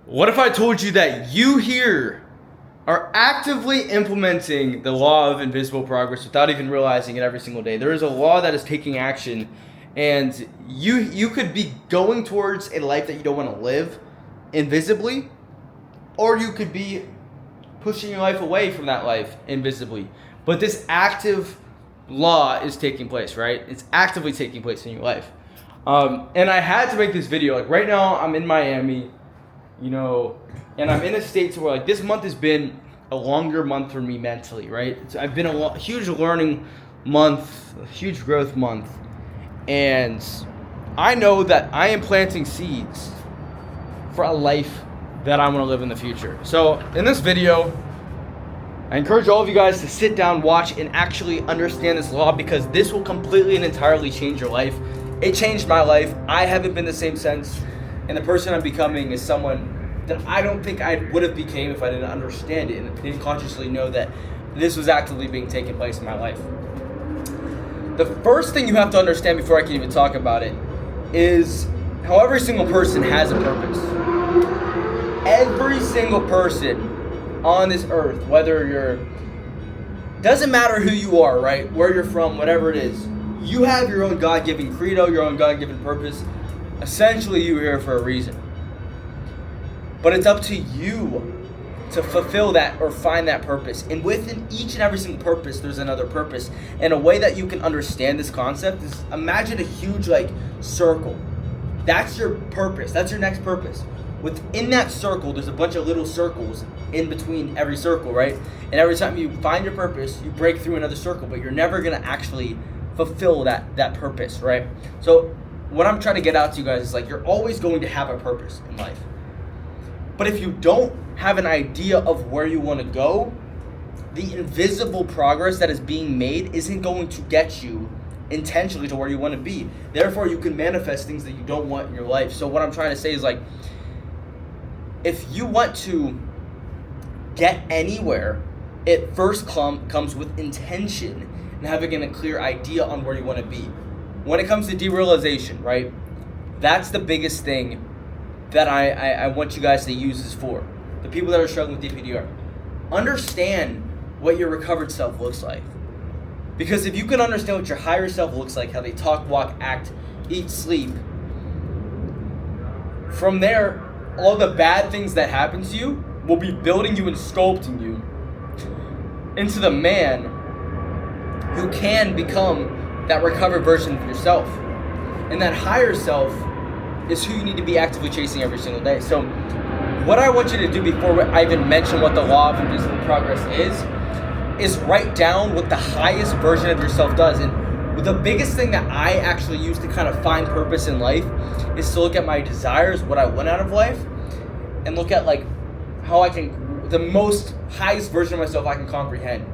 What if I told you that you here are actively implementing the law of invisible progress without even realizing it every single day? There is a law that is taking action, and you could be going towards a life that you don't want to live invisibly, or you could be pushing your life away from that life invisibly. But this active law is taking place, right? It's actively taking place in your life. And I had to make this video. Like right now, I'm in Miami, and I'm in a state where like this month has been a longer month for me mentally, right? So I've been a huge learning month, a huge growth month, and I know that I am planting seeds for a life that I want to live in the future. So in this video, I encourage all of you guys to sit down, watch, and actually understand this law, because this will completely and entirely change your life. It changed my life. I haven't been the same since, and the person I'm becoming is someone that I don't think I would have became if I didn't understand it and didn't consciously know that this was actively being taken place in my life. The first thing you have to understand before I can even talk about it is how every single person has a purpose. Every single person on this earth, doesn't matter who you are, right? Where you're from, whatever it is, you have your own God-given credo, your own God-given purpose. Essentially, you're here for a reason. But it's up to you to fulfill that or find that purpose. And within each and every single purpose, there's another purpose. And a way that you can understand this concept is imagine a huge circle. That's your purpose. That's your next purpose. Within that circle, there's a bunch of little circles in between every circle, right? And every time you find your purpose, you break through another circle, but you're never going to actually fulfill that purpose, right? So what I'm trying to get out to you guys is you're always going to have a purpose in life. But if you don't have an idea of where you want to go, the invisible progress that is being made isn't going to get you intentionally to where you want to be. Therefore, you can manifest things that you don't want in your life. So what I'm trying to say is if you want to get anywhere, it first comes with intention and having a clear idea on where you want to be. When it comes to derealization, right? That's the biggest thing that I want you guys to use this for. The people that are struggling with DPDR. Understand what your recovered self looks like. Because if you can understand what your higher self looks like, how they talk, walk, act, eat, sleep, from there, all the bad things that happen to you will be building you and sculpting you into the man who can become that recovered version of yourself. And that higher self is who you need to be actively chasing every single day. So what I want you to do before I even mention what the law of invisible progress is write down what the highest version of yourself does. And the biggest thing that I actually use to kind of find purpose in life is to look at my desires, what I want out of life, and look at how I can, the most highest version of myself I can comprehend.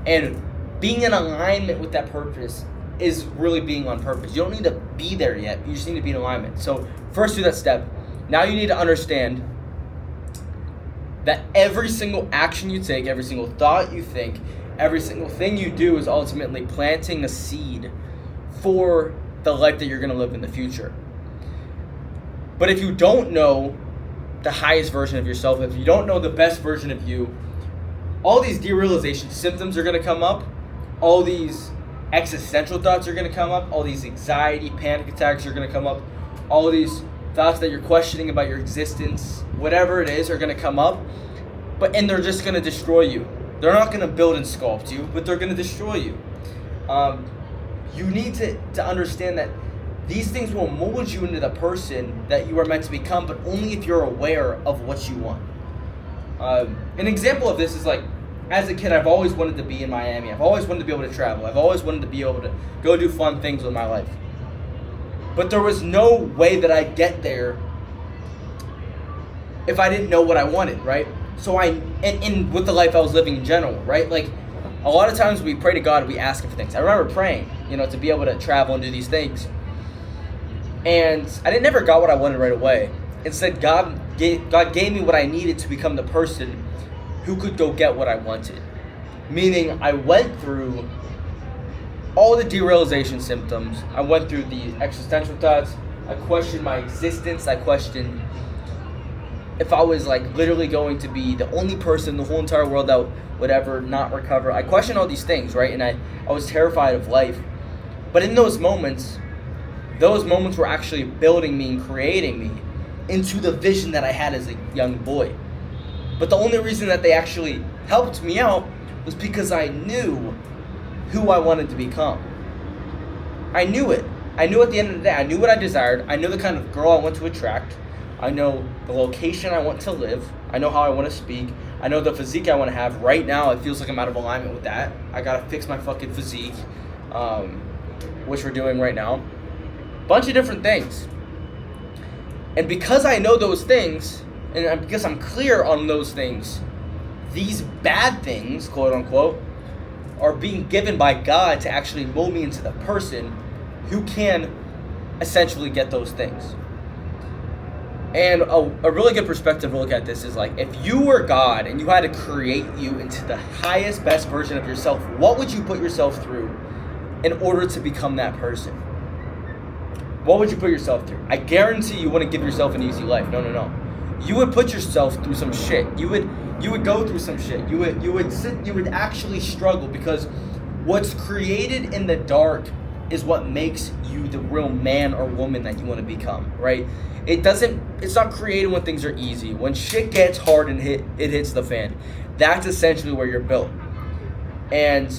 And being in alignment with that purpose is really being on purpose. You don't need to be there yet. You just need to be in alignment. So first do that step. Now you need to understand that every single action you take, every single thought you think, every single thing you do is ultimately planting a seed for the life that you're going to live in the future. But if you don't know the highest version of yourself, if you don't know the best version of you, all these derealization symptoms are going to come up. All these existential thoughts are going to come up. All these anxiety, panic attacks are going to come up. All these thoughts that you're questioning about your existence, whatever it is, are going to come up. And they're just going to destroy you. They're not going to build and sculpt you, but they're going to destroy you. You need to understand that these things will mold you into the person that you are meant to become, but only if you're aware of what you want. An example of this is as a kid, I've always wanted to be in Miami. I've always wanted to be able to travel. I've always wanted to be able to go do fun things with my life. But there was no way that I'd get there if I didn't know what I wanted, right? So and with the life I was living in general, right? A lot of times we pray to God and we ask Him for things. I remember praying, to be able to travel and do these things. And I never got what I wanted right away. Instead, God gave me what I needed to become the person who could go get what I wanted. Meaning, I went through all the derealization symptoms. I went through the existential thoughts. I questioned my existence. I questioned if I was like literally going to be the only person in the whole entire world that would ever not recover. I questioned all these things, right? And I was terrified of life. But in those moments were actually building me and creating me into the vision that I had as a young boy. But the only reason that they actually helped me out was because I knew who I wanted to become. I knew it. I knew at the end of the day, I knew what I desired. I knew the kind of girl I want to attract. I know the location I want to live. I know how I want to speak. I know the physique I want to have. Right now, it feels like I'm out of alignment with that. I gotta fix my fucking physique, which we're doing right now. Bunch of different things. And because I know those things, and because I'm clear on those things, these bad things, quote unquote, are being given by God to actually mold me into the person who can essentially get those things. And a really good perspective to look at this is like, if you were God and you had to create you into the highest, best version of yourself, what would you put yourself through in order to become that person? What would you put yourself through? I guarantee you wouldn't give yourself an easy life. No. You would put yourself through some shit. You would go through some shit. You would actually struggle, because what's created in the dark is what makes you the real man or woman that you want to become, right? It's not created when things are easy. When shit gets hard and it hits the fan, that's essentially where you're built. And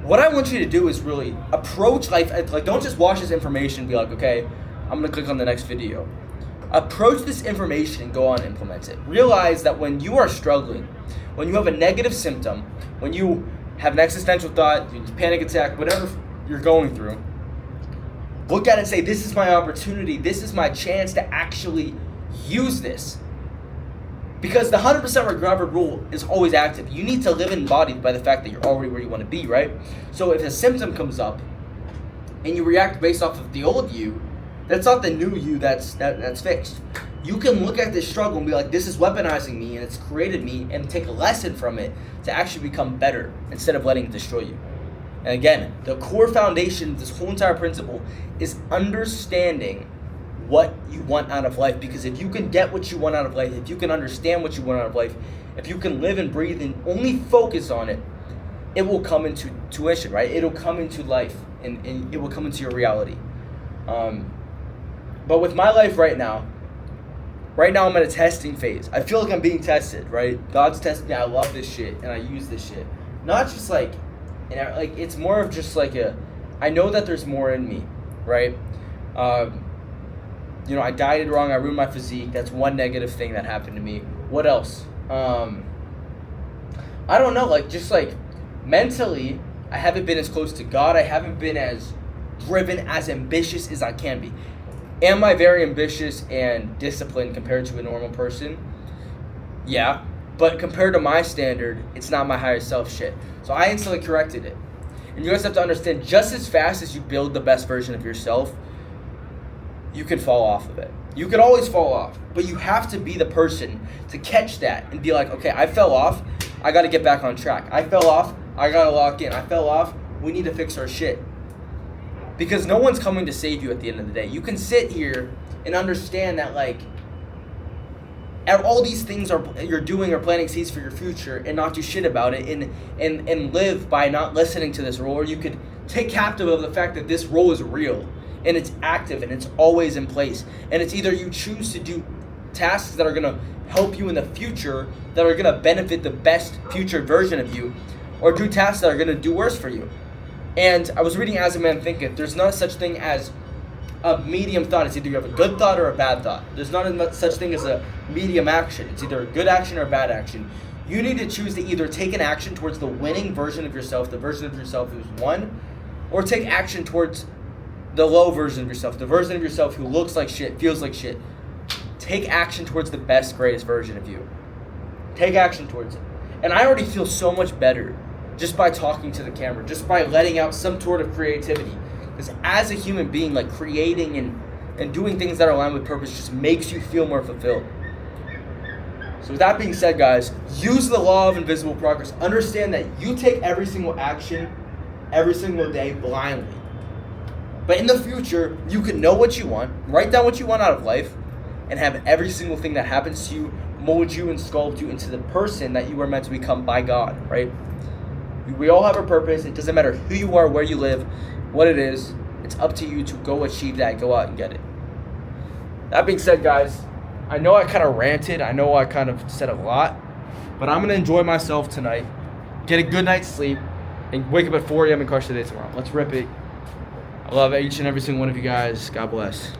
what I want you to do is really approach life, like, don't just watch this information and be like, okay, I'm gonna click on the next video. Approach this information and go on and implement it. Realize that when you are struggling, when you have a negative symptom, when you have an existential thought, panic attack, whatever you're going through, look at it and say, this is my opportunity, this is my chance to actually use this. Because the 100% recovered rule is always active. You need to live embodied by the fact that you're already where you want to be, right? So if a symptom comes up and you react based off of the old you, that's not the new you that's fixed. You can look at this struggle and be like, this is weaponizing me and it's created me, and take a lesson from it to actually become better instead of letting it destroy you. And again, the core foundation of this whole entire principle is understanding what you want out of life. Because if you can get what you want out of life, if you can understand what you want out of life, if you can live and breathe and only focus on it, it will come into tuition, right? It'll come into life, and it will come into your reality. But with my life right now I'm in a testing phase. I feel like I'm being tested, right? God's testing me. I love this shit and I use this shit. Not just like, it's more of just like I know that there's more in me, right? I dieted wrong. I ruined my physique. That's one negative thing that happened to me. What else? I don't know. Mentally, I haven't been as close to God. I haven't been as driven, as ambitious as I can be. Am I very ambitious and disciplined compared to a normal person? Yeah. But compared to my standard, it's not my higher self shit. So I instantly corrected it. And you guys have to understand, just as fast as you build the best version of yourself, you can fall off of it. You can always fall off. But you have to be the person to catch that and be like, okay, I fell off. I got to get back on track. I fell off. I got to lock in. I fell off. We need to fix our shit. Because no one's coming to save you at the end of the day. You can sit here and understand that, all these things you're doing or planting seeds for your future, and not do shit about it, and live by not listening to this role. Or you could take captive of the fact that this role is real and it's active and it's always in place. And it's either you choose to do tasks that are going to help you in the future, that are going to benefit the best future version of you, or do tasks that are going to do worse for you. And I was reading As a Man Thinketh. There's not such thing as a medium thought. It's either you have a good thought or a bad thought. There's not such thing as a medium action. It's either a good action or a bad action. You need to choose to either take an action towards the winning version of yourself, the version of yourself who's won, or take action towards the low version of yourself, the version of yourself who looks like shit, feels like shit. Take action towards the best, greatest version of you. Take action towards it. And I already feel so much better just by talking to the camera, just by letting out some sort of creativity. Because as a human being, creating and doing things that are aligned with purpose just makes you feel more fulfilled. So with that being said, guys, use the law of invisible progress. Understand that you take every single action every single day blindly. But in the future, you can know what you want, write down what you want out of life, and have every single thing that happens to you mold you and sculpt you into the person that you were meant to become by God, right? We all have a purpose. It doesn't matter who you are, where you live, what it is. It's up to you to go achieve that, go out and get it. That being said, guys, I know I kind of ranted. I know I kind of said a lot, but I'm going to enjoy myself tonight, get a good night's sleep, and wake up at 4 a.m. and crush the day tomorrow. Let's rip it. I love each and every single one of you guys. God bless.